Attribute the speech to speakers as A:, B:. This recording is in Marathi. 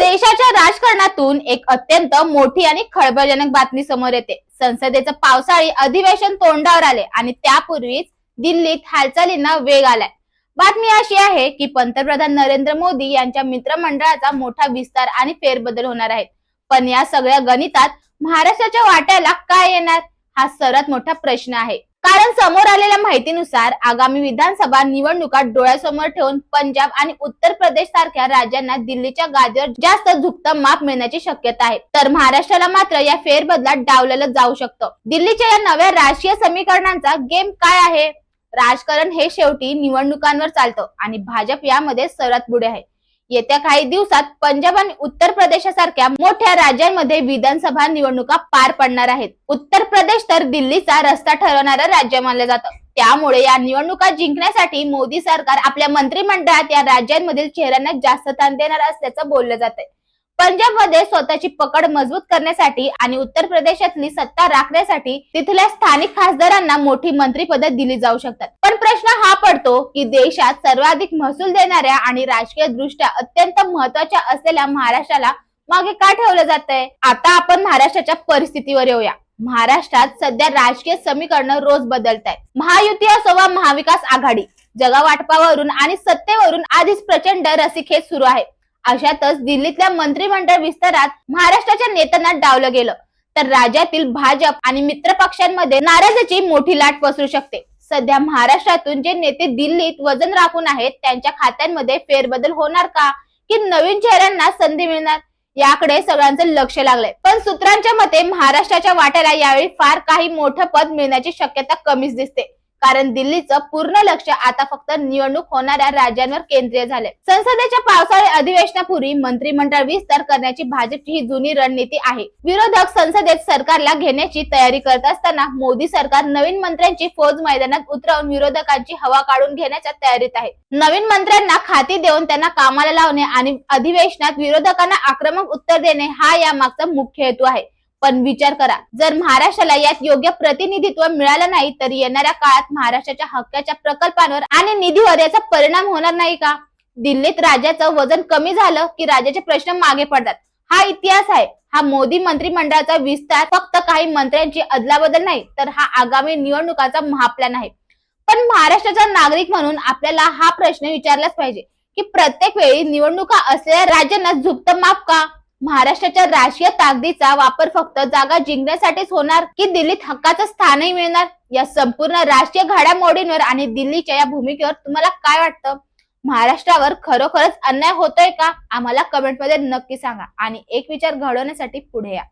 A: देशाच्या राजकारणातून एक अत्यंत मोठी आणि खळबळजनक बातमी समोर येते। संसदेचं पावसाळी अधिवेशन तोंडावर आले आणि त्यापूर्वीच दिल्लीत हालचालींना वेग आलाय। बातमी अशी आहे की पंतप्रधान नरेंद्र मोदी यांच्या मित्रमंडळाचा मोठा विस्तार आणि फेरबदल होणार आहे। पण या सगळ्या गणितात महाराष्ट्राच्या वाट्याला काय येणार हा सर्वात मोठा प्रश्न आहे। कारण समोर आलेल्या माहितीनुसार आगामी विधानसभा निवडणुका डोळ्यासमोर ठेवून पंजाब आणि उत्तर प्रदेश सारख्या राज्यांना दिल्लीच्या गादीवर जास्त झुकतं माप मिळण्याची शक्यता आहे। तर महाराष्ट्राला मात्र या फेरबदलात डावललं जाऊ शकतं। दिल्लीच्या या नव्या राजकीय समीकरणांचा गेम काय आहे? राजकारण हे शेवटी निवडणुकांवर चालतं आणि भाजप यामध्ये सर्वात पुढे आहे। येत्या काही दिवसात पंजाब आणि उत्तर प्रदेशासारख्या मोठ्या राज्यांमध्ये विधानसभा निवडणुका पार पडणार आहेत। उत्तर प्रदेश तर दिल्लीचा रस्ता ठरवणारं राज्य मानलं जातं। त्यामुळे या निवडणुका जिंकण्यासाठी मोदी सरकार आपल्या मंत्रिमंडळात या राज्यांमधील चेहऱ्यांना जास्त स्थान देणार असल्याचं बोललं जातंय। पंजाबमध्ये स्वतःची पकड मजबूत करण्यासाठी आणि उत्तर प्रदेशातली सत्ता राखण्यासाठी तिथल्या स्थानिक खासदारांना मोठी मंत्रिपदे दिली जाऊ शकतात। पण प्रश्न हा पडतो की देशात सर्वाधिक महसूल देणाऱ्या आणि राजकीय दृष्ट्या अत्यंत महत्त्वाच्या असलेल्या महाराष्ट्राला मागे का ठेवलं जातंय? आता आपण महाराष्ट्राच्या परिस्थितीवर येऊया। महाराष्ट्रात सध्या राजकीय समीकरण रोज बदलत आहेत। महायुती असो वा महाविकास आघाडी, जगा वाटपावरून आणि सत्तेवरून आधीच प्रचंड रस्सीखेच सुरू आहे। अशातच दिल्लीतल्या मंत्रिमंडळ विस्तारात महाराष्ट्राच्या नेत्यांना डावलं गेलं तर राज्यातील भाजप आणि मित्र पक्षांमध्ये नाराजीची मोठी लाट पसरू शकते। सध्या महाराष्ट्रातून जे नेते दिल्लीत वजन राखून आहेत त्यांच्या खात्यांमध्ये फेरबदल होणार का की नवीन चेहऱ्यांना संधी मिळणार याकडे सगळ्यांचं लक्ष लागलंय। पण सूत्रांच्या मते महाराष्ट्राच्या वाट्याला यावेळी फार काही मोठं पद मिळण्याची शक्यता कमीच दिसते। कारण दिल्लीचं पूर्ण लक्ष आता फक्त निवडणूक होणाऱ्या राज्यांवर केंद्रीय झाले। संसदेच्या पावसाळी अधिवेशनापूर्वी मंत्रिमंडळ विस्तार करण्याची भाजपची ही जुनी रणनीती आहे। विरोधक संसदेत सरकारला घेण्याची तयारी करत असताना मोदी सरकार नवीन मंत्र्यांची फौज मैदानात उतरवून विरोधकांची हवा काढून घेण्याच्या तयारीत आहे। नवीन मंत्र्यांना खाती देऊन त्यांना कामाला लावणे आणि अधिवेशनात विरोधकांना आक्रमक उत्तर देणे हा यामागचा मुख्य हेतू आहे। पण विचार करा, जर महाराष्ट्राला यात योग्य प्रतिनिधित्व मिळालं नाही तर येणाऱ्या काळात महाराष्ट्राच्या हक्काच्या प्रकल्पांवर आणि निधीवर याचा परिणाम होणार नाही का? दिल्लीत राज्याचं वजन कमी झालं की राज्याचे प्रश्न मागे पडतात, हा इतिहास आहे। हा मोदी मंत्रिमंडळाचा विस्तार फक्त काही मंत्र्यांची अदलाबदल नाही तर हा आगामी निवडणुकांचा महाप्लॅन आहे। पण महाराष्ट्राचा नागरिक म्हणून आपल्याला हा प्रश्न विचारलाच पाहिजे की प्रत्येक वेळी निवडणुका असलेल्या राज्यांना झुकतं माप का? महाराष्ट्राच्या राजकीय ताकदीचा वापर फक्त जागा जिंकण्यासाठीच होणार की दिल्लीत हक्काचं स्थानही मिळणार? या संपूर्ण राजकीय घडामोडींवर आणि दिल्लीच्या या भूमिकेवर तुम्हाला काय वाटतं? महाराष्ट्रावर खरोखरच अन्याय होतोय का? आम्हाला कमेंटमध्ये नक्की सांगा आणि एक विचार घडवण्यासाठी पुढे या।